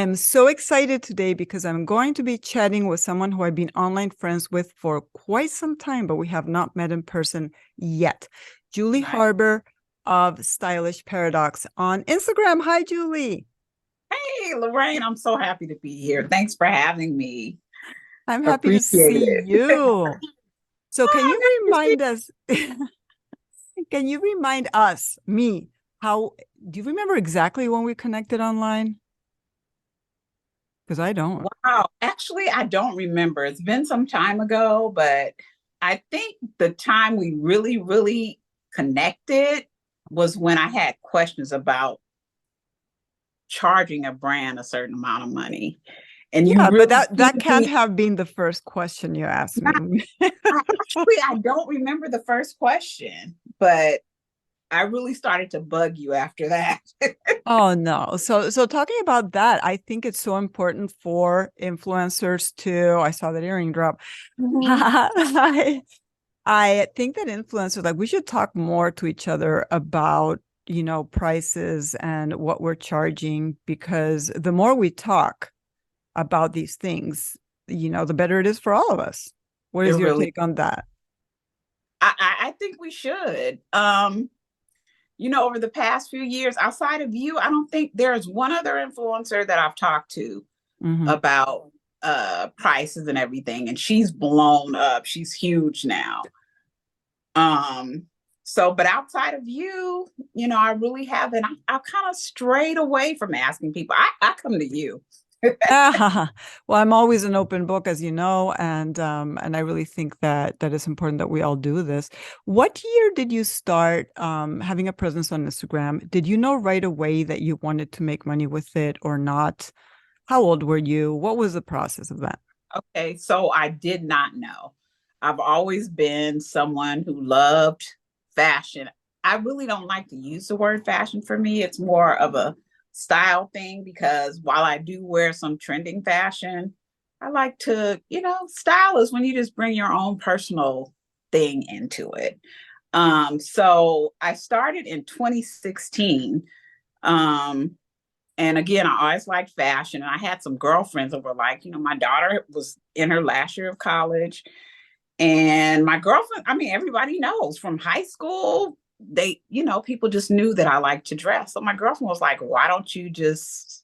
am so excited today because I'm going to be chatting with someone who I've been online friends with for quite some time, but we have not met in person yet. Julie Right. Harbour of Stylish Paradox on Instagram. Hi, Julie. Hey, Lorraine, I'm so happy to be here. Thanks for having me. I'm happy to Appreciate see it. you. So can Oh, you nice to see remind us, can you remind us, me, how, do you remember exactly when we connected online? Because I don't. you. Wow. Actually, I don't remember. It's been some time ago, but I think the time we really connected was when I had questions about charging a brand a certain amount of money. And you Yeah, but really that seemed can't me. have been the first question you asked me. I don't remember the first question, but I really started to bug you after that. Oh no. So talking about that, I think it's so important for influencers to, I saw that earring drop. Mhm. I think that influencers, like we should talk more to each other about, prices and what we're charging, because the more we talk about these things, the better it is for all of us. What It is your really take on that? I think we should. Over the past few years, outside of you, I don't think there's one other influencer that I've talked to Hmm. about prices and everything, and she's blown up. She's huge now. Um, but outside of you, I really haven't. I kind of strayed away from asking people. I come to you. Ah, well, I'm always an open book, as you know, and I really think that it's important that we all do this. What year did you start having a presence on Instagram? Did you know right away that you wanted to make money with it or not? How old were you? What was the process of that? Okay, so I did not know. I've always been someone who loved fashion. I really don't like to use the word fashion for me. It's more of a style thing because while I do wear some trending fashion, I like to, style is when you just bring your own personal thing into it. So I started in 2016. Um, and again, I always liked fashion. And I had some girlfriends that were like, my daughter was in her last year of college. And my girlfriend, I mean, everybody knows from high school, people just knew that I liked to dress. So my girlfriend was like, why don't you just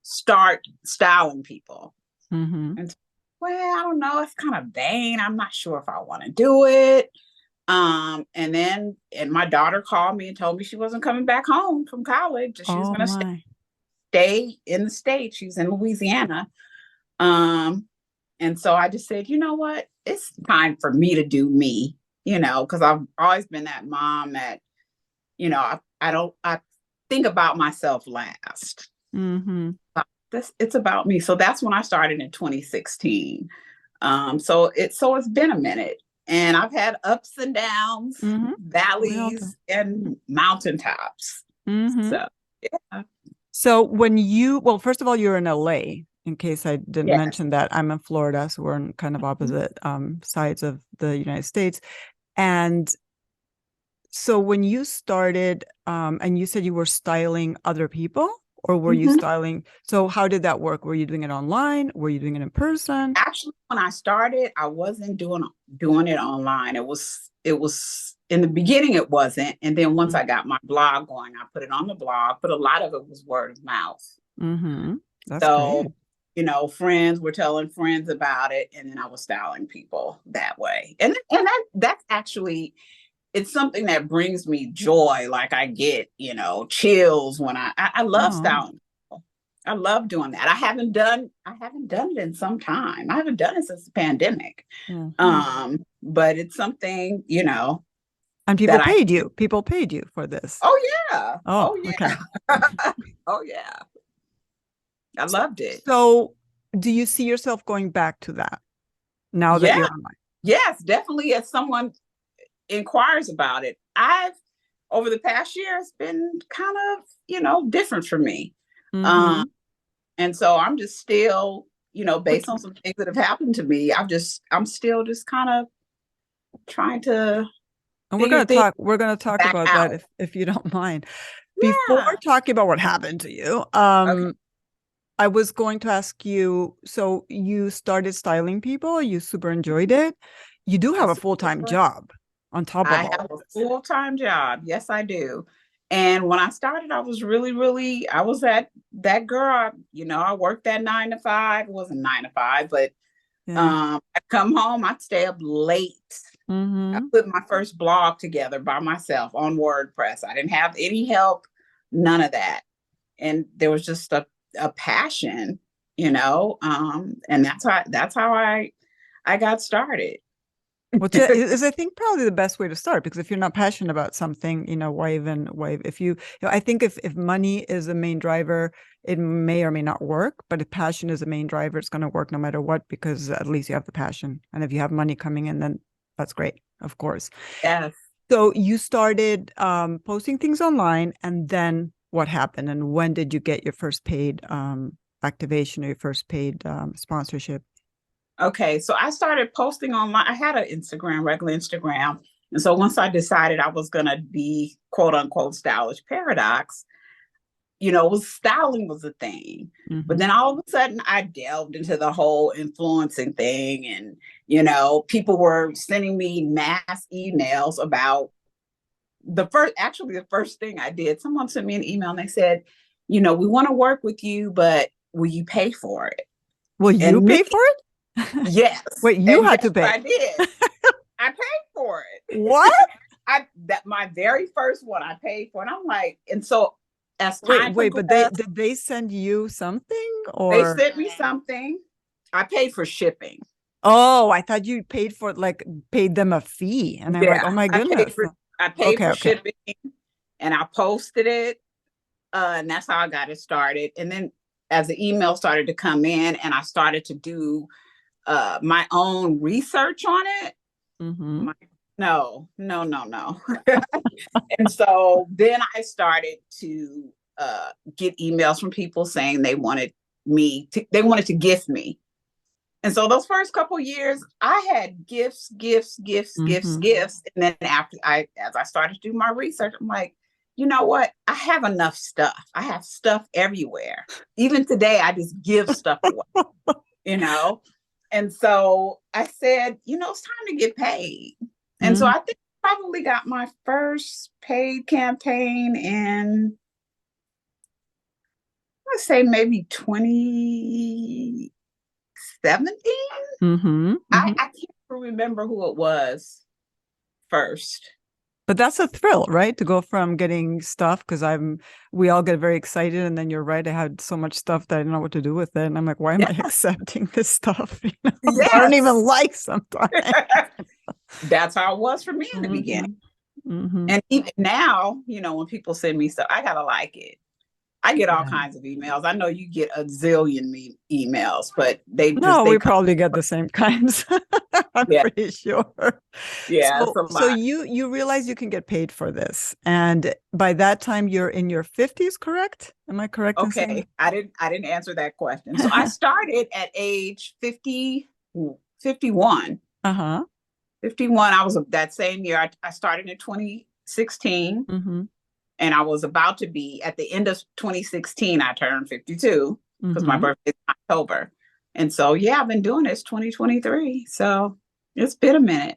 start styling people? Hmm. And well, I don't know. It's kind of vain. I'm not sure if I want to do it. And my daughter called me and told me she wasn't coming back home from college. She was Oh going to my. stay in the States. She's in Louisiana. Um, and so I just said, you know what? It's time for me to do me, because I've always been that mom that, I think about myself last. Hmm. It's about me. So that's when I started in 2016. So it's been a minute. And I've had ups and downs, Hmm. We all do. valleys, and mountaintops. Hmm. So yeah. So well, first of all, you're in LA. In case I didn't Yes. mention that, I'm in Florida, so we're on kind of opposite sides of the United States. And so when you started, and you said you were styling other people, or were you Mhm. styling? So how did that work? Were you doing it online? Were you doing it in person? Actually, when I started, I wasn't doing it online. It was in the beginning it wasn't, and then once I got my blog going, I put it on the blog. But a lot of it was word of mouth. Mm-hmm. That's So, great. friends were telling friends about it, and then I was styling people that way. And that's actually it's something that brings me joy. Like I get, chills when I love Oh. styling. I love doing that. I haven't done it in some time. I haven't done it since the pandemic. Mm-hmm. But it's something, And people that I paid you. People paid you for this. oh yeah. Oh, Oh okay. yeah. Oh yeah. I loved it. So do you see yourself going back to that now that Yeah. you're online? Yes, definitely as someone inquires about it. I've over the past year it's been kind of, different for me. Um Mm-hmm. and so I'm just still, based on some things that have happened to me, I'm still just kind of trying to And figure things we're gonna talk back about that out. if you don't mind. Before Yeah. talking about what happened to you, Okay. I was going to ask you, so you started styling people, you super enjoyed it. You do I have a full-time super job on top I of all have of a this. full-time job. Yes, I do. And when I started, I was really, I was that girl, I worked that 9 to 5. It wasn't 9 to 5, but Yeah. I'd come home, I'd stay up late. I Mm-hmm. put my first blog together by myself on WordPress. I didn't have any help, none of that. And there was just a passion, and that's how I got started. Which is, I think, probably the best way to start, because if you're not passionate about something, why, if I think if money is the main driver, it may or may not work, but if passion is the main driver, it's going to work no matter what, because at least you have the passion. And if you have money coming in, then that's great, of course. Yes. So you started posting things online, and then what happened? And when did you get your first paid activation or your first paid sponsorship? Okay, so I started posting online. I had an Instagram, regular Instagram. And so once I decided I was going to be quote unquote stylish paradox, styling was a thing. But Mm-hmm. then all of a sudden I delved into the whole influencing thing. And, people were sending me mass emails about the first thing I did. Someone sent me an email and they said, we want to work with you, but will you pay for it? Will you And me, pay for it? yes. Wait, you And had guess to what pay. I did? I paid for it. What? I that my very first one I paid for, and I'm like, and so as Wait, time wait, but they progressed, did they send you something they or sent me something. I paid for shipping. oh, I thought you paid for it, like paid them a fee. And I'm like, Yeah, oh my I paid goodness. for I paid Okay, for okay. shipping, and I posted it, and that's how I got it started. And then as the email started to come in, and I started to do my own research on it. Mm-hmm. My, no, no, no, no. And so then I started to get emails from people saying they wanted to gift me. And so those first couple years, I had gifts, gifts, gifts, gifts, Mm-hmm. gifts. And then as I started to do my research, I'm like, you know what? I have enough stuff. I have stuff everywhere. Even today, I just give stuff away, you know? And so I said, it's time to get paid. And so Mm-hmm. I think I probably got my first paid campaign in, let's say maybe 2017. Mm-hmm. Mm-hmm. I can't remember who it was first. But that's a thrill, right? To go from getting stuff, because we all get very excited, and then you're right. I had so much stuff that I didn't know what to do with it, and I'm like, why am I Yeah. accepting this stuff? That I don't even Yes. like sometimes. That's how it was for me in the beginning. Mm-hmm. Mm-hmm. And even now, when people send me stuff, I gotta like it. I get all Yeah. kinds of emails. I know you get a zillion emails, but No, they we come. probably get the same kinds. I'm Yeah, pretty sure. yeah, it's So, a so lot. you realize you can get paid for this, and by that time you're in your 50s, correct? Am I correct in saying Okay, I didn't answer that question. So I that? started at age 50, 51. Uh-huh. 51. I was that same year. I started in 2016, Mm-hmm. and I was about to be at the end of 2016. I turned 52 because my Mm-hmm. birthday is in October. And so, yeah, I've been doing this 2023. So it's been a minute.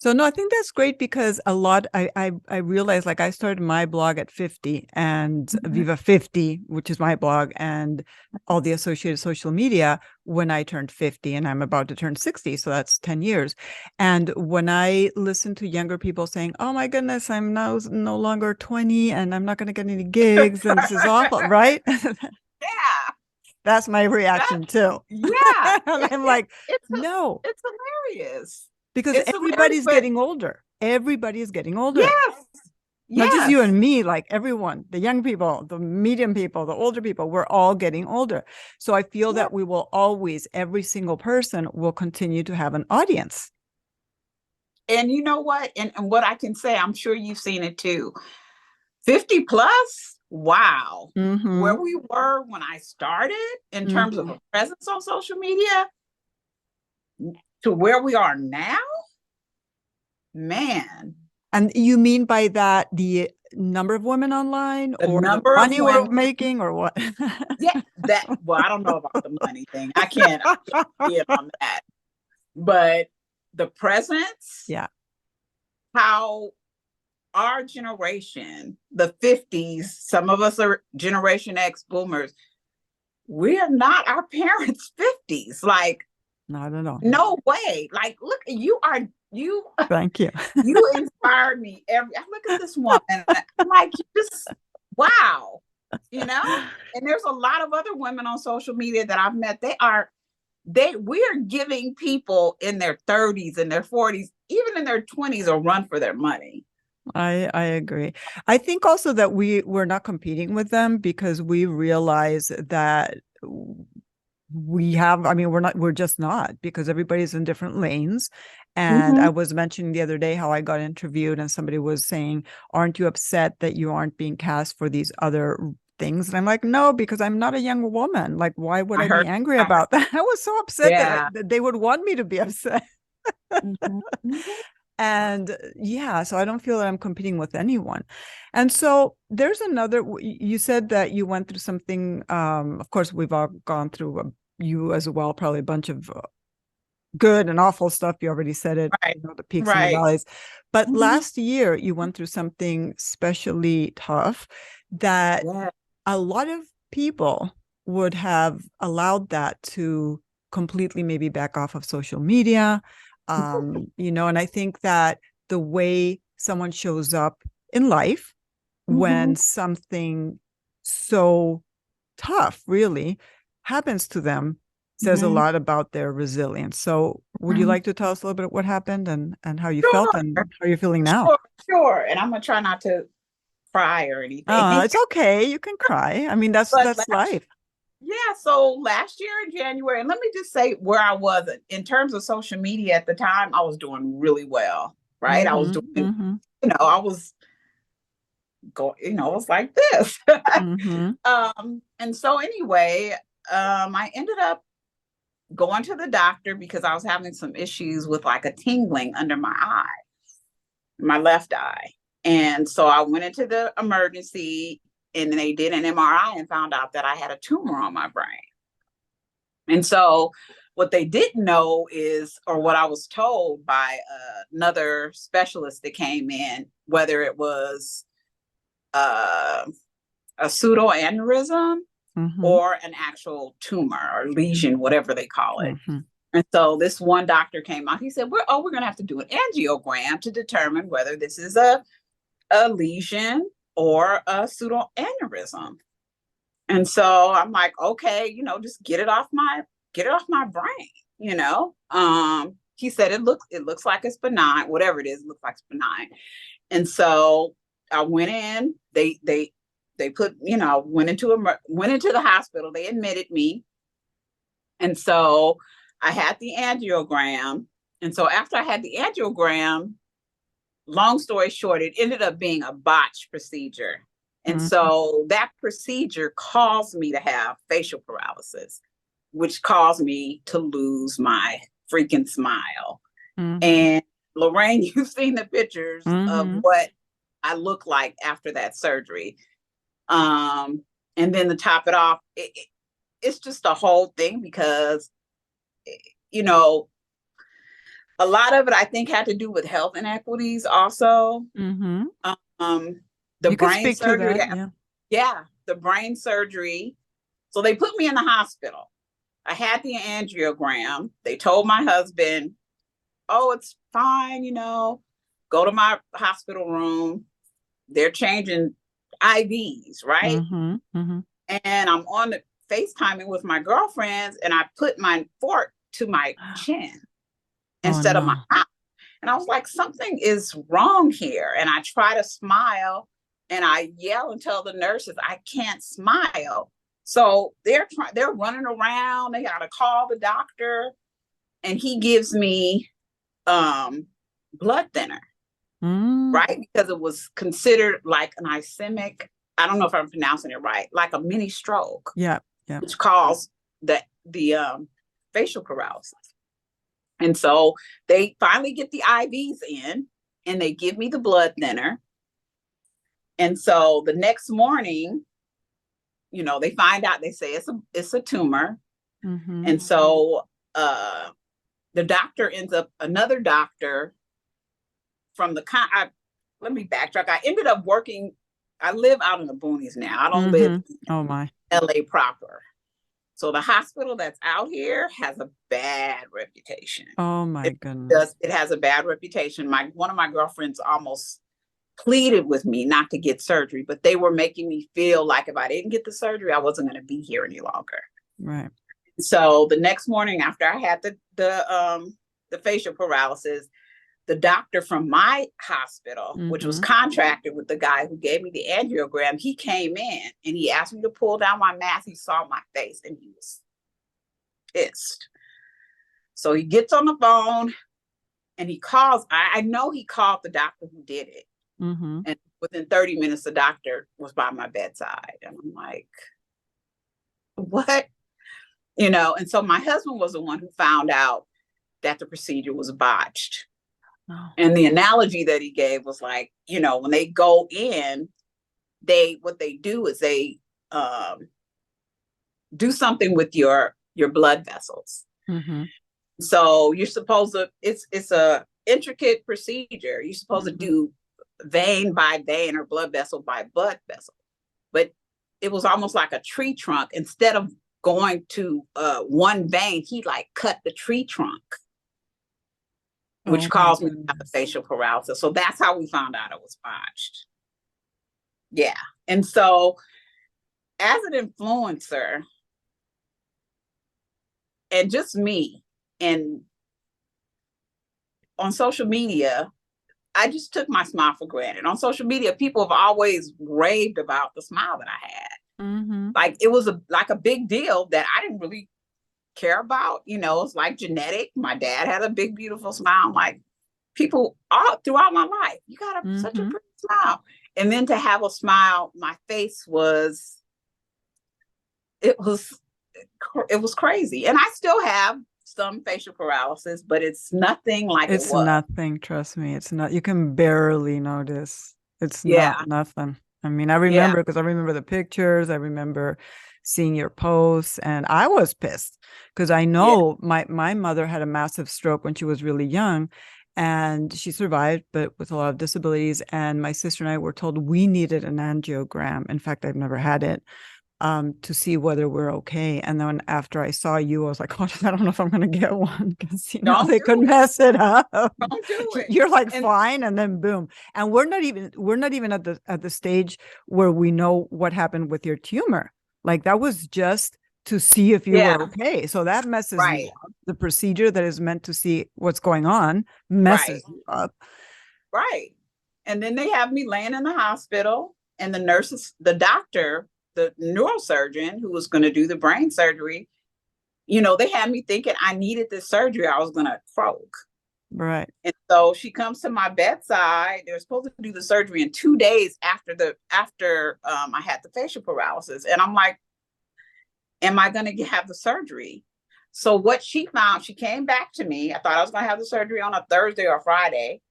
So no, I think that's great, because I realized, like, I started my blog at 50, and Viva 50, which is my blog, and all the associated social media when I turned 50, and I'm about to turn 60. So that's 10 years. And when I listen to younger people saying, oh my goodness, I'm now no longer 20 and I'm not going to get any gigs and this is awful, right? Yeah, That's my that reaction too. yeah, And I'm like, it's no, it's hilarious. because It's hilarious, everybody's but getting older. Everybody is getting older. yes, Not just you yes, and me, like everyone, the young people, the medium people, the older people, we're all getting older. So I feel yeah. that we will always, every single person will continue to have an audience. And you know what? And what I can say, I'm sure you've seen it too. 50 plus, wow. Mm-hmm. Where we were when I started in terms of Mm-hmm. a presence on social media to where we are now, man. And you mean by that number of women online The or the number of money we're women, making or what? yeah, well, I don't know about the money thing. I can't get on that. But the presence, Yeah. how our generation, the 50s, some of us are Generation X boomers, we're not our parents' 50s. Like, Not at all. no way. Like, look, you Thank you. you inspired me I look at this woman, I'm like, you just, wow, you know? And there's a lot of other women on social media that I've met. We're giving people in their 30s and their 40s, even in their 20s, a run for their money. I agree. I think also that we're not competing with them because we realize that I mean, we're just not, because everybody's in different lanes. And Mm-hmm. I was mentioning the other day how I got interviewed and somebody was saying, aren't you upset that you aren't being cast for these other things? And I'm like, no, because I'm not a young woman. Like, why would I I be heard angry that. about that? I was so upset Yeah. that they would want me to be upset. Mm-hmm. Mm-hmm. And yeah, so I don't feel that I'm competing with anyone. And so there's another, you said that you went through something. Of course, we've all gone through, you as well, probably a bunch of good and awful stuff. You already said it, Right. the peaks and the Right. valleys. But Mm-hmm. last year, you went through something especially tough that Yeah. a lot of people would have allowed that to completely maybe back off of social media. And I think that the way someone shows up in life Mm-hmm. when something so tough really happens to them says a Mm-hmm. lot about their resilience. So would you Mm-hmm. like to tell us a little bit what happened and how you felt Sure. and how you're feeling now? Sure. Sure. And I'm gonna try not to cry or anything. It's okay. You can cry. I mean, that's But that's life. yeah, so last year in January, and let me just say where I was in terms of social media at the time, I was doing really well, right? I was Mm-hmm. doing, Mm-hmm. I was going, it was like this. Mm-hmm. And so anyway, I ended up going to the doctor because I was having some issues with like a tingling under my eye, my left eye. And so I went into the emergency and they did an MRI and found out that I had a tumor on my brain. And so what they didn't know is, or what I was told by another specialist that came in, whether it was uh, a pseudoaneurysm Mm-hmm. or an actual tumor or lesion, whatever they call it. Mm-hmm. And so this one doctor came out. He said, we're going to have to do an angiogram to determine whether this is a lesion or a pseudoaneurysm. And so I'm like, okay, just get it off my brain. He said it looks like it's benign, whatever it is, it looks like it's benign. And so I went in, they put, went into the hospital, they admitted me. And so I had the angiogram. And so after I had the angiogram, long story short, it ended up being a botched procedure. And Mm-hmm. so that procedure caused me to have facial paralysis, which caused me to lose my freaking smile. Mm-hmm. And Lorraine, you've seen the pictures of Mm-hmm. what I look like after that surgery. Um, and then to top it off, it's just a whole thing because, you know, a lot of it I think had to do with health inequities also. Mm-hmm. Um, the You could brain speak to surgery, that, yeah. yeah, the brain surgery. So they put me in the hospital. I had the angiogram. They told my husband, oh, it's fine, go to my hospital room. They're changing IVs, right? Mm-hmm. Mm-hmm. And I'm on the FaceTiming with my girlfriends, and I put my fork to my chin Oh instead of my no. mouth. And I was like, something is wrong here. And I try to smile and I yell and tell the nurses, I can't smile. So they're running around. They got to call the doctor, and he gives me blood thinner, Mm. right? Because it was considered like an ischemic. I don't know if I'm pronouncing it right, like a mini stroke, Yeah. Yeah. which caused the facial paralysis. And so they finally get the IVs in and they give me the blood thinner. And so the next morning, they find out, they say it's a tumor. Mm-hmm. And so the doctor ends up, another doctor from let me backtrack. I ended up working, I live out in the boonies now. I don't live Mm-hmm. in Oh my. LA proper. So the hospital that's out here has a bad reputation. Oh my It goodness. it has a bad reputation. One of my girlfriends almost pleaded with me not to get surgery, but they were making me feel like if I didn't get the surgery, I wasn't going to be here any longer. Right. So the next morning after I had the facial paralysis, the doctor from my hospital, which was Mm-hmm. contracted with the guy who gave me the angiogram, he came in and he asked me to pull down my mask. He saw my face and he was pissed. So he gets on the phone and he calls. I know he called the doctor who did it. Mm-hmm. And within 30 minutes, the doctor was by my bedside. And I'm like, what? And so my husband was the one who found out that the procedure was botched. Oh. And the analogy that he gave was like, when they go in, what they do is they do something with your blood vessels. Mm-hmm. So you're supposed to, it's a intricate procedure. You're supposed to Mm-hmm. do vein by vein or blood vessel by blood vessel. But it was almost like a tree trunk. Instead of going to one vein, he like cut the tree trunk, which Oh my caused me to have the goodness. facial paralysis. So that's how we found out it was botched. Yeah. And so as an influencer, and just me, and on social media, I just took my smile for granted. On social media, people have always raved about the smile that I had. Mm-hmm. Like it was like a big deal that I didn't really care about. It's like genetic. My dad had a big, beautiful smile. Like people all throughout my life, you got such a Mm-hmm. pretty smile. And then to have a smile, my face it was it was crazy. And I still have some facial paralysis, but it's nothing like it It's was. nothing, trust me. It's not, you can barely notice. It's Yeah, not nothing. I mean, I yeah, remember because I remember the pictures. I remember seeing your posts, and I was pissed because I yeah. know my mother had a massive stroke when she was really young, and she survived, but with a lot of disabilities. And my sister and I were told we needed an angiogram. In fact, I've never had it, to see whether we're okay. And then after I saw you, I was like, oh, I don't know if I'm going to get one because, Don't they do could it. mess it up. Don't do it. You're like, And fine. And then boom. And we're not even at the stage where we know what happened with your tumor. Like that was just to see if you were yeah, okay. So that messes you right, up. The procedure that is meant to see what's going on right, messes you up. right. And then they have me laying in the hospital, and the doctor, the neurosurgeon who was going to do the brain surgery, they had me thinking I needed this surgery. I was going to croak. Right. And so she comes to my bedside. They're supposed to do the surgery in 2 days after I had the facial paralysis. And I'm like, am I going to have the surgery? So what she found, she came back to me. I thought I was going to have the surgery on a Thursday or Friday.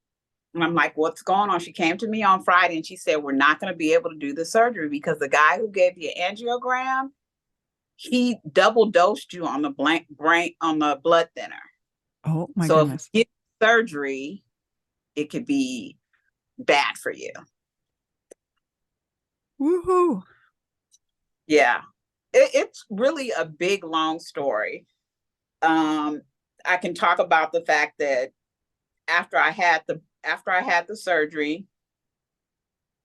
And I'm like, what's going on? She came to me on Friday and she said, we're not going to be able to do the surgery because the guy who gave you an angiogram, he double dosed you on the brain on the blood thinner. Oh my So if goodness. you get surgery, it could be bad for you. Woohoo. Yeah. It's really a big, long story. Um, I can talk about the fact that after I had the surgery,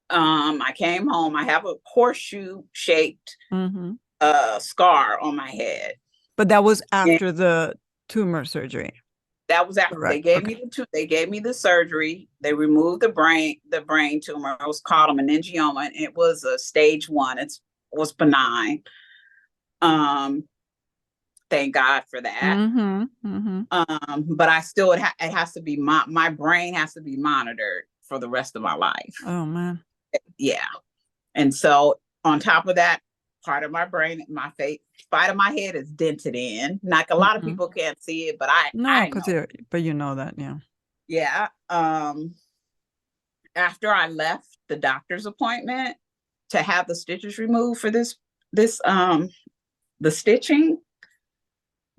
I came home. I have a horseshoe shaped Mm-hmm. scar on my head. But that was And after the tumor surgery. that was after Correct. Okay. they gave me the surgery. They removed the brain tumor. It was called a meningioma, and it was a stage 1. It was benign. Um, thank God for that. Mm-hmm. Mm-hmm. But I still it has to be my brain has to be monitored for the rest of my life. Oh man. Yeah. And so on top of that, part of my brain, my face, part of my head is dented in. Like a lot of Mm-hmm. people can't see it, but No, I because know. but you know that, yeah. Yeah. after I left the doctor's appointment to have the stitches removed for this the stitching,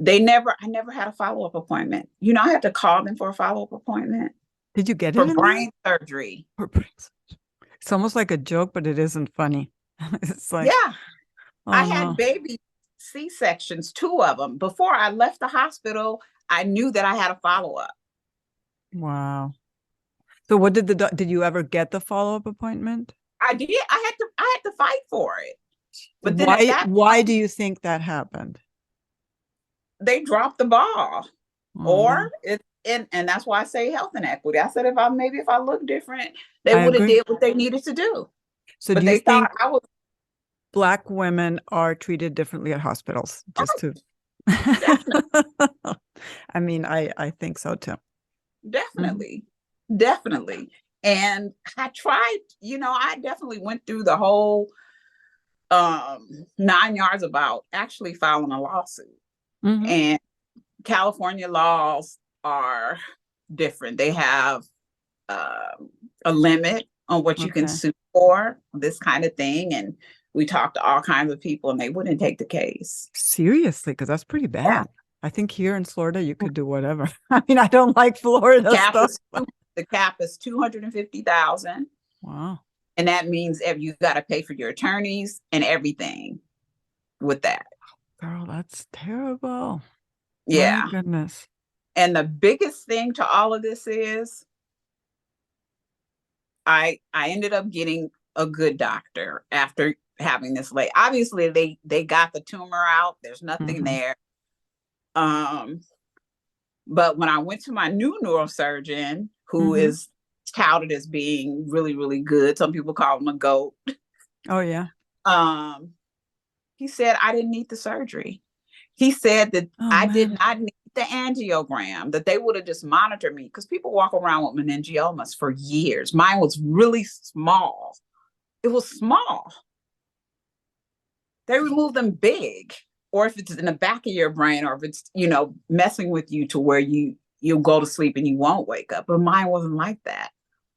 I never had a follow-up appointment. I had to call them for a follow-up appointment Did you get for it in there? brain surgery. It's almost like a joke, but it isn't funny. It's like, Yeah, I oh had no. baby C-sections, two of them. Before I left the hospital, I knew that I had a follow-up. Wow. So what did you ever get the follow-up appointment? I did. I had to fight for it. But then at that Why point, do you think that happened? they dropped the ball. Oh Or no. and that's why I say health inequity. I said if I look different, they I would have agree. did what they needed to do. So do But you they thought think I was Black women are treated differently at hospitals? Just oh, to definitely, I mean, I think so too. Mhm. definitely, definitely. And I tried, I definitely went through the whole 9 yards about actually filing a lawsuit. Mhm. And California laws are different. They have a limit on what you can Okay. sue for, this kind of thing. And we talked to all kinds of people and they wouldn't take the case. Seriously, because that's pretty Yeah. bad. I think here in Florida you could do whatever. I mean, I don't like Florida Cap stuff. is the cap is 250,000. Wow. And that means you got to pay for your attorneys and everything with that. Girl, that's terrible. My Yeah. goodness. And the biggest thing to all of this is I ended up getting a good doctor after having this late. Obviously, they got the tumor out. There's nothing Hmm. there. Um, but when I went to my new neurosurgeon, who Hmm. is touted as being really, really good, some people call him a goat. Oh yeah. Um, he said I didn't need the surgery. He said that Oh I did man. not need the angiogram, that they would have just monitored me because people walk around with meningiomas for years. Mine was really small. It was small. They remove them big. Or if it's in the back of your brain, or if it's, messing with you to where you'll go to sleep and you won't wake up. But mine wasn't like that.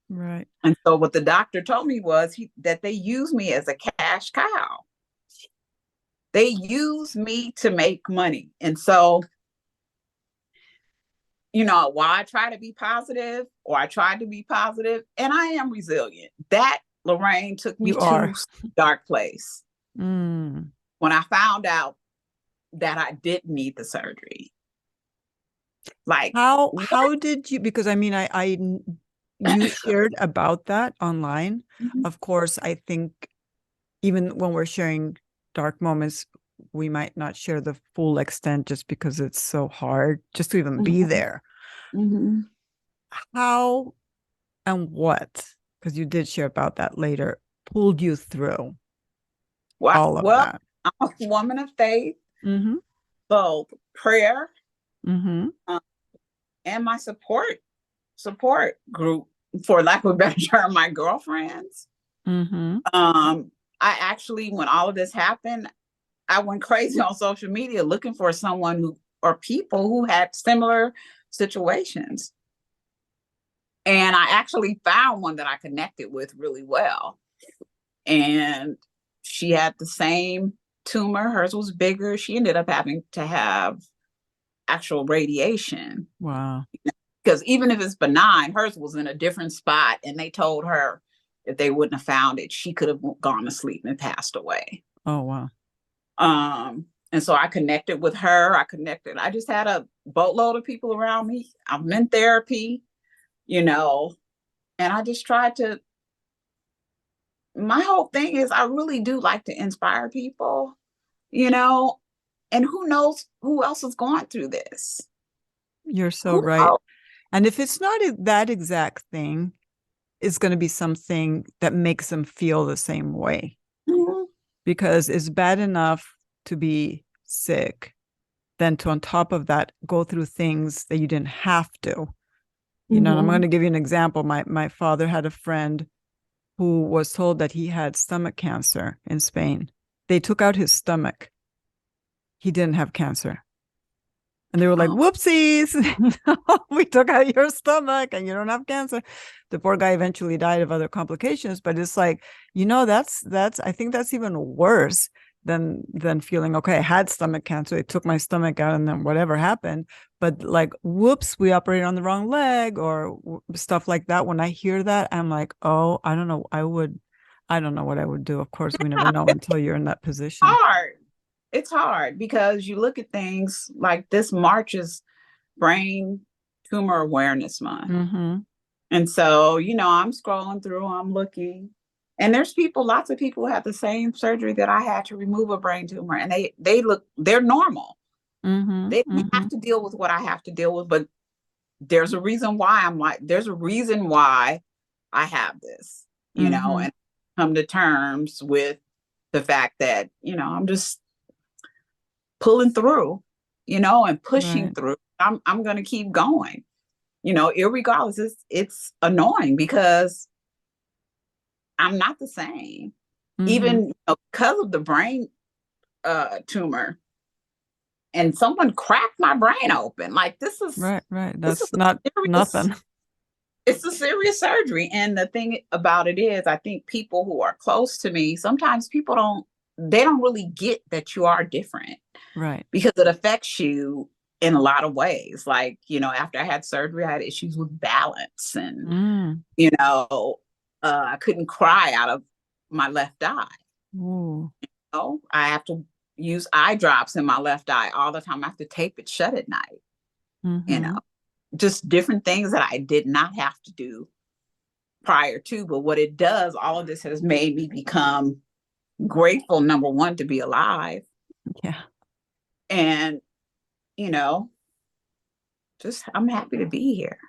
Right. And so what the doctor told me was that they use me as a cash cow. They use me to make money. And so, while I try to be positive, or I tried to be positive, and I am resilient, that Lorraine took me You to are. a dark place Mm. when I found out that I didn't need the surgery. Like, what? How did you, because I mean you shared about that online. Of course, I think even when we're sharing dark moments, we might not share the full extent just because it's so hard just to even be Mm-hmm. there. Mm-hmm. How and what, because you did share about that later, pulled you through all of Well, that? I'm a woman of faith, Mm-hmm. so prayer Mm-hmm. um, and my support group, for lack of a better term, my girlfriends. Mm-hmm. I actually, when all of this happened, I went crazy on social media looking for someone who or people who had similar situations. And I actually found one that I connected with really well. And she had the same tumor. Hers was bigger. She ended up having to have actual radiation Wow. because even if it's benign, hers was in a different spot. And they told her if they wouldn't have found it, she could have gone to sleep and passed away. Oh, wow. And so I connected with her. I just had a boatload of people around me. I'm in therapy, you know, and I just tried to. My whole thing is I really do like to inspire people, you know, and who knows who else is going through this? You're so Who right. knows? And if it's not that exact thing, it's going to be something that makes them feel the same way, Mhm. because it's bad enough to be sick, then to on top of that go through things that you didn't have to. And I'm going Mhm. to give you an example. My father had a friend who was told that he had stomach cancer in Spain. They took out his stomach. He didn't have cancer. And they were like, Oh, whoopsies, we took out your stomach and you don't have cancer. The poor guy eventually died of other complications, but it's like, that's I think that's even worse than feeling okay, I had stomach cancer, they took my stomach out and then whatever happened. But like, whoops, we operated on the wrong leg or stuff like that. When I hear that, I'm like, oh, I don't know what I would do. Of course, we never yeah, know it's until you're in that position. hard. It's hard because you look at things like this March is Brain Tumor Awareness Month. Mm-hmm. And so, I'm scrolling through, I'm looking, and there's lots of people who have the same surgery that I had to remove a brain tumor, and they're normal. Mm-hmm. They don't Mm-hmm. have to deal with what I have to deal with, but there's a reason why I have this, Mm-hmm. and come to terms with the fact that, I'm just pulling through, and pushing Right. through. I'm going to keep going, irregardless. It's annoying because I'm not the same. Mm-hmm. Even because of the brain tumor, and someone cracked my brain open. Like Right, right. this is That's not a serious nothing. it's a serious surgery. And the thing about it is, I think people who are close to me, sometimes they don't really get that you are different Right. because it affects you in a lot of ways. Like, after I had surgery, I had issues with balance and, Mm. I couldn't cry out of my left eye. Ooh. I have to use eye drops in my left eye all the time. I have to tape it shut at night, you know, Mm-hmm. just different things that I did not have to do prior to. But what it does, all of this has made me become grateful, number one, to be alive. Yeah. And, you know, just I'm happy to be here.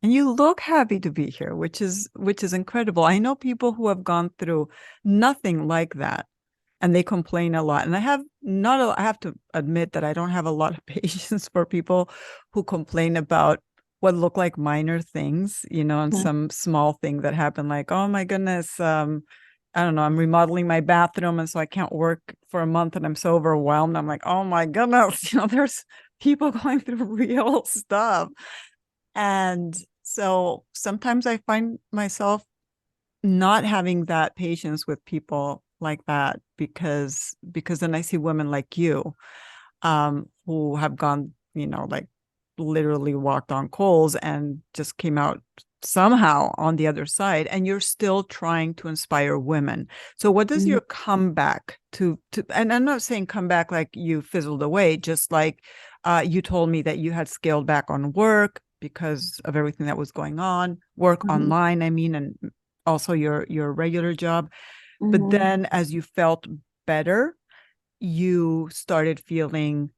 And you look happy to be here, which is incredible. I know people who have gone through nothing like that and they complain a lot. And I have to admit that I don't have a lot of patience for people who complain about what look like minor things, and Mhm. some small thing that happened, like, oh my goodness, I don't know, I'm remodeling my bathroom and so I can't work for a month and I'm so overwhelmed. I'm like, oh my goodness, there's people going through real stuff. And so sometimes I find myself not having that patience with people like that because then I see women like you, who have gone, like literally walked on coals and just came out somehow on the other side, and you're still trying to inspire women. So what does Mhm. your comeback to and I'm not saying comeback like you fizzled away, just like you told me that you had scaled back on work because of everything that was going on, work Mhm. online, I mean, and also your regular job. But Mhm. then as you felt better, you started feeling,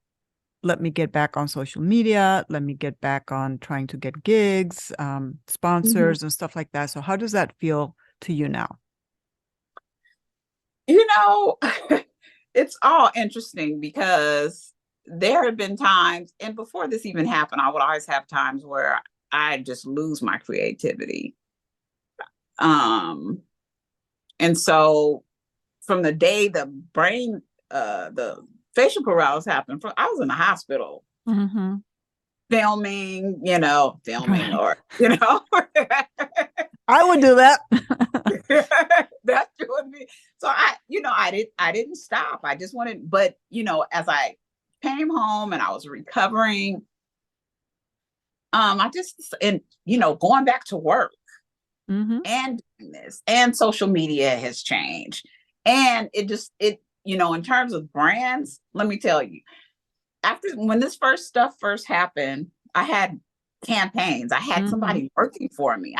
let me get back on social media, let me get back on trying to get gigs, Mhm. sponsors and stuff like that. So how does that feel to you now? You know, it's all interesting because there have been times, and before this even happened, I would always have times where I just lose my creativity. Um, and so from the day the facial paralysis happened, I was in the hospital Mm-hmm. filming, filming Right. or, I would do that. that's doing me. So I didn't stop. I just wanted, but as I came home and I was recovering, I just and going back to work Mm-hmm. and doing this and social media has changed. And in terms of brands, let me tell you, after when this first happened, I had campaigns. I had Mm-hmm. somebody working for me.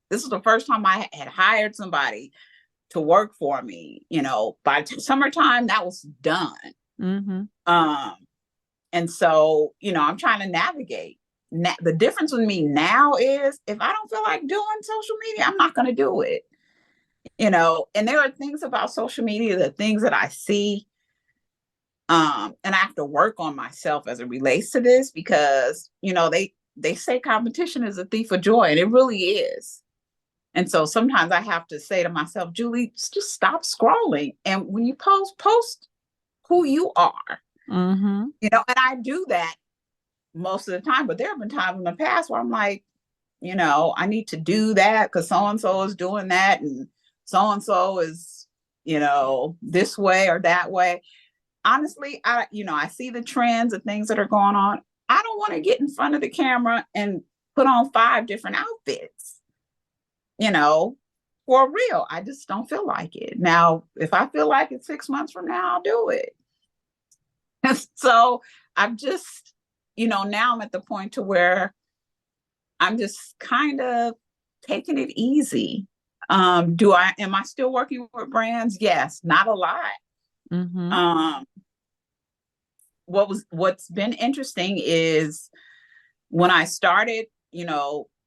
This was the first time I had hired somebody to work for me. By summertime, that was done. Mm-hmm. Um, and so, I'm trying to navigate. The difference with me now is if I don't feel like doing social media, I'm not going to do it. And there are things about social media, the things that I see, and I have to work on myself as it relates to this because, they say competition is a thief of joy, and it really is. And so sometimes I have to say to myself, Julie, just stop scrolling. And when you post who you are. Mm-hmm. And I do that most of the time, but there have been times in the past where I'm like, I need to do that because so and so is doing that, and so and so is, this way or that way. Honestly, I see the trends and things that are going on. I don't want to get in front of the camera and put on 5 different outfits, you know, for real. I just don't feel like it. Now, if I feel like it 6 months from now, I'll do it. So I'm just, now I'm at the point to where I'm just kind of taking it easy. Am I still working with brands? Yes, not a lot. Mm-hmm. Um, what's been interesting is when I started,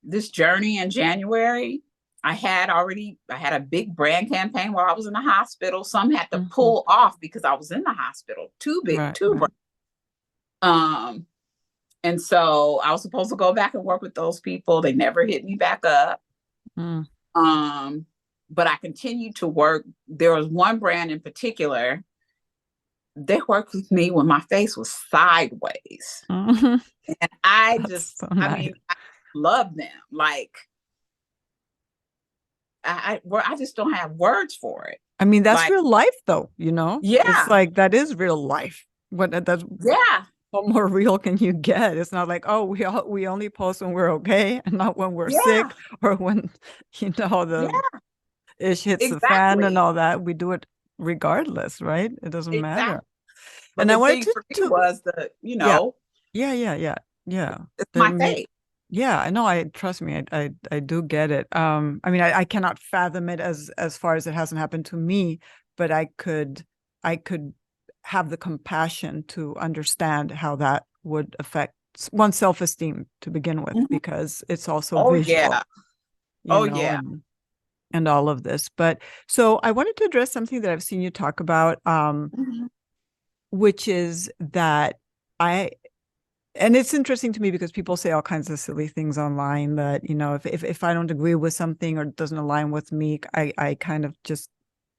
this journey in January, I had a big brand campaign while I was in the hospital. Some had to Mm-hmm. pull off because I was in the hospital. Too big, Right, too right. bright. Um, and so I was supposed to go back and work with those people. They never hit me back up. Mm. Um, but I continued to work. There was one brand in particular. They worked with me when my face was sideways. Mm-hmm. And That's so nice. I love them. Like I just don't have words for it. I mean, that's Like, real life, though, you know? It's yeah, like that is real life. That's yeah, what more real can you get? It's not like, oh, we only post when we're okay and not when we're yeah, sick or when, the yeah, ish hits the fan and exactly. all that. We do it regardless, right? It doesn't matter. Exactly. But And I the wanted thing to, for me to was yeah, yeah, yeah, yeah, yeah. it's There my may, face. yeah, I know. I trust me. I do get it. I mean, I cannot fathom it as far as it hasn't happened to me, but I could have the compassion to understand how that would affect one's self-esteem to begin with, Mhm. because it's also Oh visual, yeah. Oh yeah. and all of this. But so I wanted to address something that I've seen you talk about, Mhm. which is that I and it's interesting to me because people say all kinds of silly things online that, if I don't agree with something or it doesn't align with me, I kind of just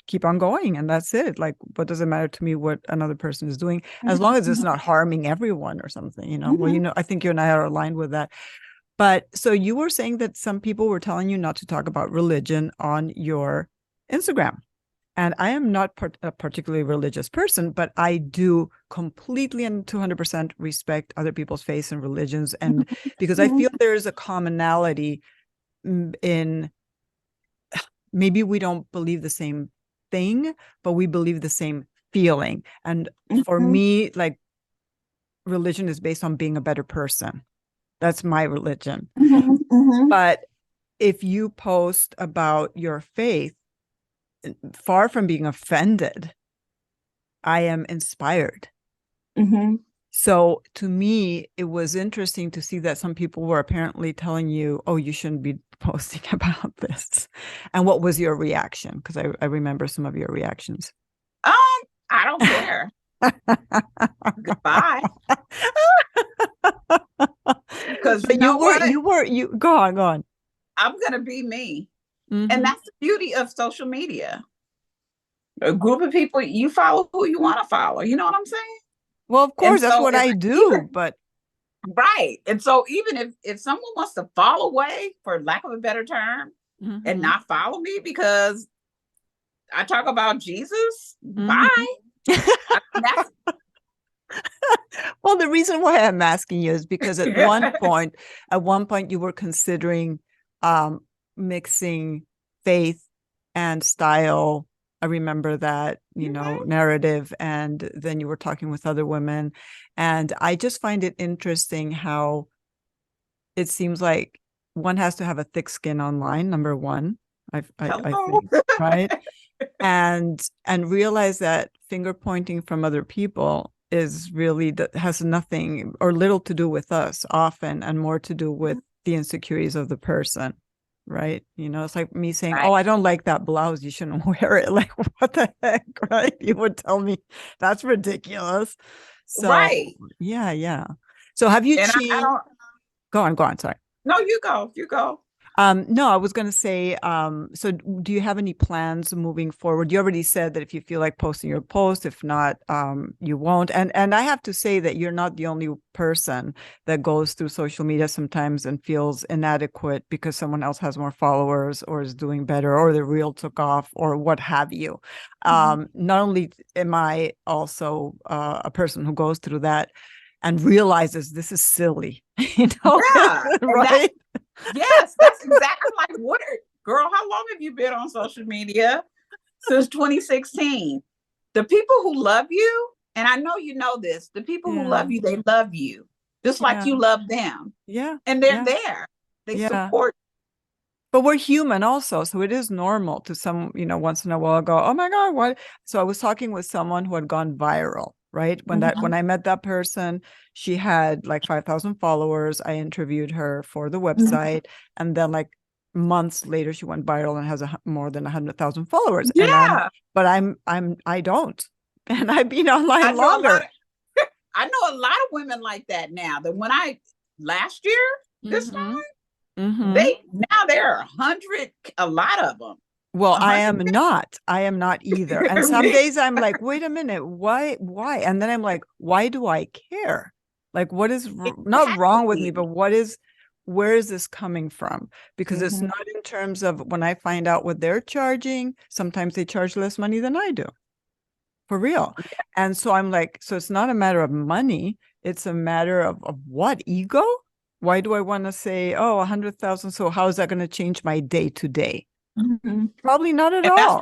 keep on going and that's it. Like, what does it matter to me what another person is doing, as long as it's Mhm. not harming everyone or something. Well, Mhm. I think you and I are aligned with that. But so you were saying that some people were telling you not to talk about religion on your Instagram. And I am not a particularly religious person, but I do completely and 200% respect other people's faiths and religions. And because I Mhm. feel there is a commonality in, maybe we don't believe the same thing, but we believe the same feeling. And for Mhm. me, like, religion is based on being a better person. That's my religion. Mhm. Mhm. But if you post about your faith, far from being offended, I am inspired. Mhm. So to me, it was interesting to see that some people were apparently telling you, oh, you shouldn't be posting about this. And what was your reaction? Because I remember some of your reactions. Um, I don't care. Goodbye. Because you But you know were, what? you were, you go on, go on. I'm gonna be me. And Mm-hmm. that's the beauty of social media. A group of people, you follow who you want to follow. You know what I'm saying? Well, of And course, that's so what if I even do. But right. And so even if someone wants to fall away, for lack of a better term, and mm-hmm, not follow me because I talk about Jesus, bye. mm-hmm. That's Well, the reason why I'm asking you is because at one point, you were considering um, mixing faith and style. I remember that, narrative, and then you were talking with other women, and I just find it interesting how it seems like one has to have a thick skin online. Number one, I hello. think, right? And realize that finger pointing from other people is really, that has nothing or little to do with us often, and more to do with the insecurities of the person, right? It's like me saying, oh, Right. I don't like that blouse, you shouldn't wear it. Like, what the heck, right? You would tell me that's ridiculous. So Right. yeah, yeah. So have you And I changed? don't Go on, sorry. no, you go. You go. No, I was going to say, so do you have any plans moving forward? You already said that if you feel like posting your post, if not, you won't. And I have to say that you're not the only person that goes through social media sometimes and feels inadequate because someone else has more followers or is doing better or the reel took off or what have you. Mhm. Not only am I also a person who goes through that and realizes this is silly, Yeah. And that, right? yes, that's exactly. I'm like, what are, girl, how long have you been on social media? Since 2016. The people who love you, and I know you know this, the people who Yeah. love you, they love you just like Yeah. you love them. Yeah. And they're Yeah. there. They Yeah. support. But we're human also. So it is normal to some, once in a while go, oh my God, what? So I was talking with someone who had gone viral, right? When Mhm. I met that person, she had like 5,000 followers. I interviewed her for the Mhm. website. And then like months later, she went viral and has more than 100,000 followers. Yeah. But I don't. And I've been online I know a lot longer. of I know a lot of women like that now. That when I last year, this time, Mm-hmm. Mm-hmm. they now there are 100, a lot of them. Well, A I hundred. am not. I am not either. And some days I'm like, wait a minute, why? Why? And then I'm like, why do I care? Like, what is not wrong with me, Exactly. but where is this coming from? Because it's Mhm. not in terms of when I find out what they're charging, sometimes they charge less money than I do, for real. And so I'm like, so it's not a matter of money, it's a matter of what? Ego? Why do I want to say, oh, 100,000? So how is that going to change my day to day? Mhm. Probably not at And all.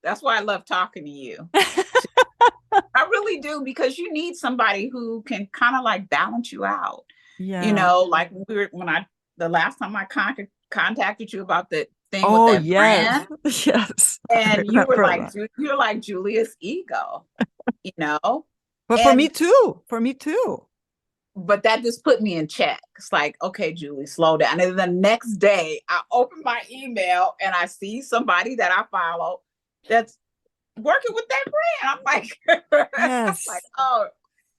that's why I love talking to you. I really do, because you need somebody who can kind of like balance you out. You Yeah. know, like when I the last time I contacted you about the thing with Oh, that yes. brand, Yes. I and you were remember like that. you're like Julia's ego, you know, But for me and too. For me too. but that just put me in check. It's like, okay, Julie, slow down. And then the next day, I open my email and I see somebody that I follow that's working with that brand. I'm like, I'm like, Yes. oh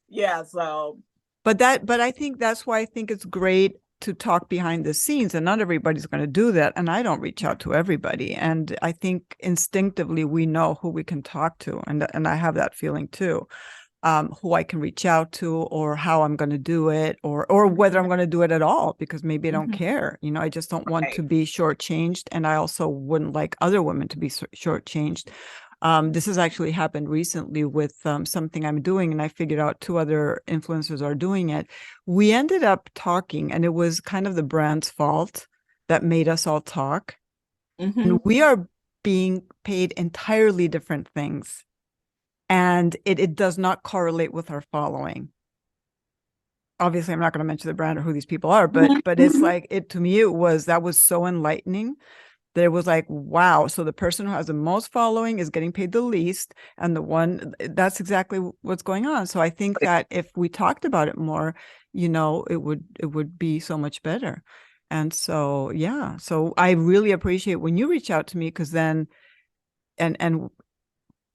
yeah. So But I think that's why I think it's great to talk behind the scenes, and not everybody's going to do that. And I don't reach out to everybody. And I think instinctively we know who we can talk to. And I have that feeling too. Who I can reach out to or how I'm going to do it or whether I'm going to do it at all because maybe I don't mhm, care. I just don't want right. to be shortchanged, and I also wouldn't like other women to be shortchanged. This has actually happened recently with something I'm doing, and I figured out two other influencers are doing it. We ended up talking, and it was kind of the brand's fault that made us all talk. And Mhm. we are being paid entirely different things, and it does not correlate with our following. Obviously, I'm not going to mention the brand or who these people are, but Mhm. it's Mhm. like it to me, that was so enlightening. That it was like, wow, so the person who has the most following is getting paid the least, and the one that's exactly what's going on. So I think that if we talked about it more, it would be so much better. And so yeah, so I really appreciate when you reach out to me, because then and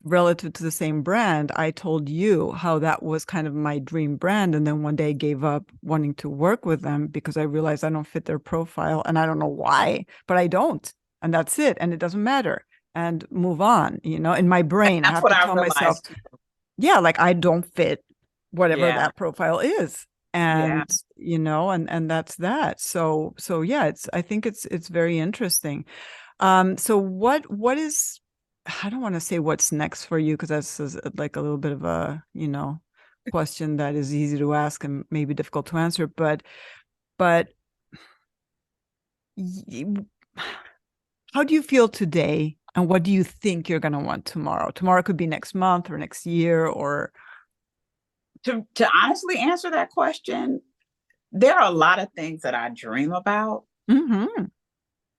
relative to the same brand, I told you how that was kind of my dream brand. And then one day I gave up wanting to work with them because I realized I don't fit their profile. And I don't know why, but I don't. And that's it. And it doesn't matter. And move on. In my brain, I That's have what to I tell myself, realized too. yeah, like I don't fit whatever Yeah. that profile is. Yeah. And that's that. So yeah, I think it's very interesting. So what is, I don't want to say what's next for you because that's like a little bit of a, question that is easy to ask and maybe difficult to answer, but y- how do you feel today and what do you think you're going to want tomorrow? Tomorrow could be next month or next year or To honestly answer that question, there are a lot of things that I dream about. Mhm.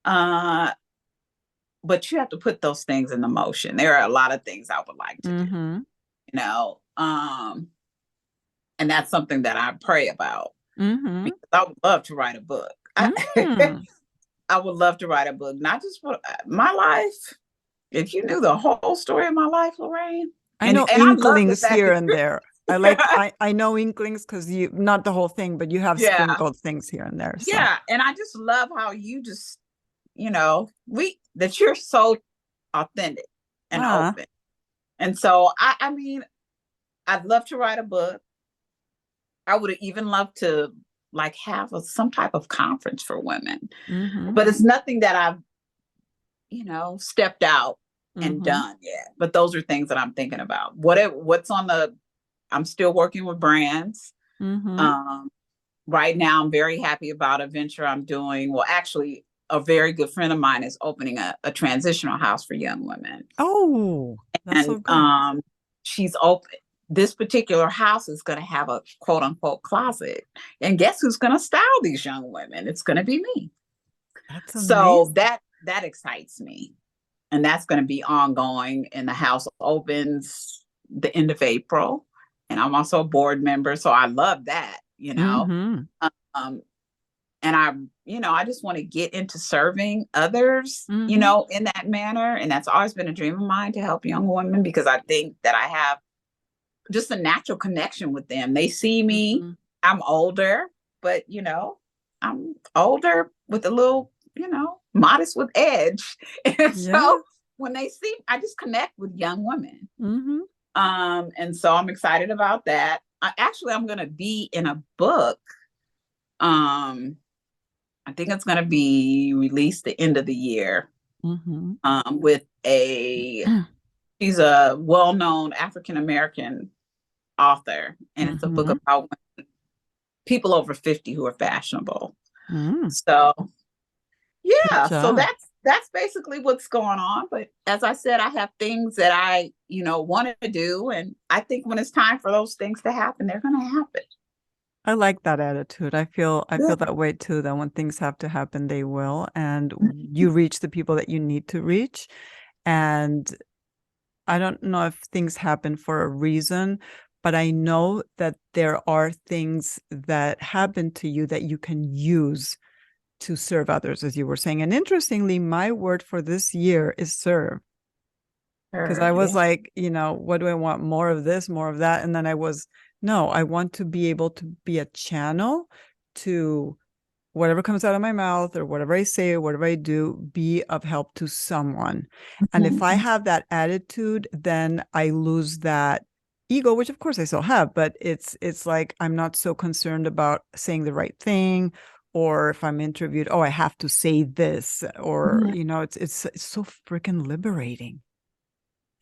Uh, but you have to put those things into motion. There are a lot of things I would like to do, Mhm. you know. And that's something that I pray about Mhm. because I would love to write a book. Mhm. I would love to write a book, not just for my life. If you knew the whole story of my life, Lorraine, I and know I love the inklings fact here that and there. I know inklings because you not the whole thing, but you have Yeah. sprinkled things here and there. So Yeah. And I just love how you just, that you're so authentic and ah, open. And so I mean, I'd love to write a book. I would even love to like have some type of conference for women, mm-hmm, but it's nothing that I've, stepped out and mm-hmm, done yet. But those are things that I'm thinking about. What's on I'm still working with brands. mm-hmm. Um, right now, I'm very happy about a venture I'm doing. Well, actually, a very good friend of mine is opening a transitional house for young women. Oh, that's And so good. she's open. This particular house is going to have a quote unquote closet. And guess who's going to style these young women? It's going to be me. That's So amazing. that excites me. And that's going to be ongoing. And the house opens the end of April. And I'm also a board member. So I love that. Mm-hmm. Um, and I just want to get into serving others, Mm-hmm. in that manner. And that's always been a dream of mine to help young women because I think that I have just a natural connection with them. They see me, Mm-hmm. I'm older, but I'm older with a little, modest with edge. And Yeah. so when they see, I just connect with young women. Mm-hmm. And so I'm excited about that. Actually, I'm going to be in a book. Um, I think it's going to be released the end of the year. Mm-hmm. With she's a well-known African American author, and it's a book Mm-hmm. about people over 50 who are fashionable. Mm. So Good yeah, so job. that's basically what's going on. But as I said, I have things that I want to do, and I think when it's time for those things to happen, they're going to happen. I like that attitude. I Yeah. feel that way too, that when things have to happen, they will. And you reach the people that you need to reach. And I don't know if things happen for a reason, but I know that there are things that happen to you that you can use to serve others, as you were saying. And interestingly, my word for this year is serve. Because I Heard, was yeah. like, what do I want? More of this, more of that. And then no, I want to be able to be a channel to whatever comes out of my mouth or whatever I say or whatever I do, be of help to someone. And if I Mhm. have that attitude, then I lose that ego, which of course I still have, but it's like I'm not so concerned about saying the right thing. Or if I'm interviewed, oh, I have to say this, or Mhm. it's so freaking liberating.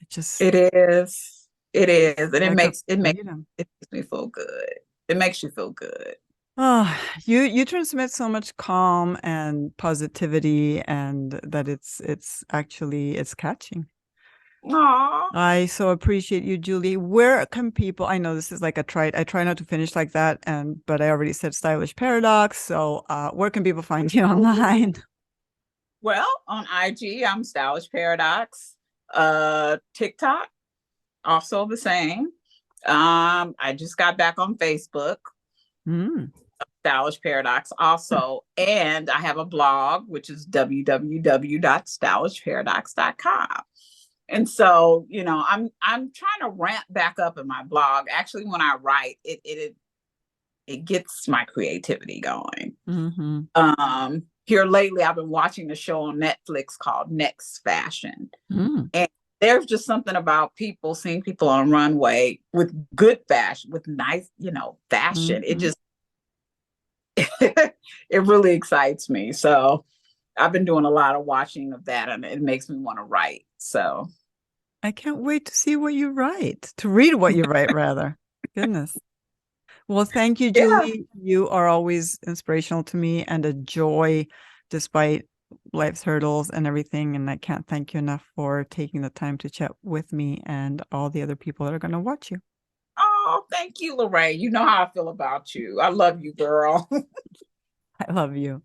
It just It is. It is. it's And it like a makes it makes freedom. it makes me feel good. It makes you feel good. Oh, you transmit so much calm and positivity, and that it's actually it's catching. Aw. I so appreciate you, Julie. Where can people? I know this is like a try. I try not to finish like that, but I already said stylish paradox. So, where can people find you online? Well, on IG, I'm Stylish Paradox. TikTok, also the same. I just got back on Facebook, Mm, Stylish Paradox also, and I have a blog which is www.stylishparadox.com. And so, I'm trying to ramp back up in my blog. Actually, when I write, it gets my creativity going. mm-hmm, Here lately, I've been watching a show on Netflix called Next Fashion. mm, And there's just something about seeing people on runway with good fashion, with nice, fashion. It mm-hmm. just, it really excites me. So I've been doing a lot of watching of that and it makes me want to write. So, I can't wait to see what you write, to read what you write, rather. Goodness. Well, thank you, yeah. Julie. You are always inspirational to me and a joy despite life's hurdles and everything. And I can't thank you enough for taking the time to chat with me and all the other people that are going to watch you. Oh, thank you, Lorraine. You know how I feel about you. I love you, girl. I love you.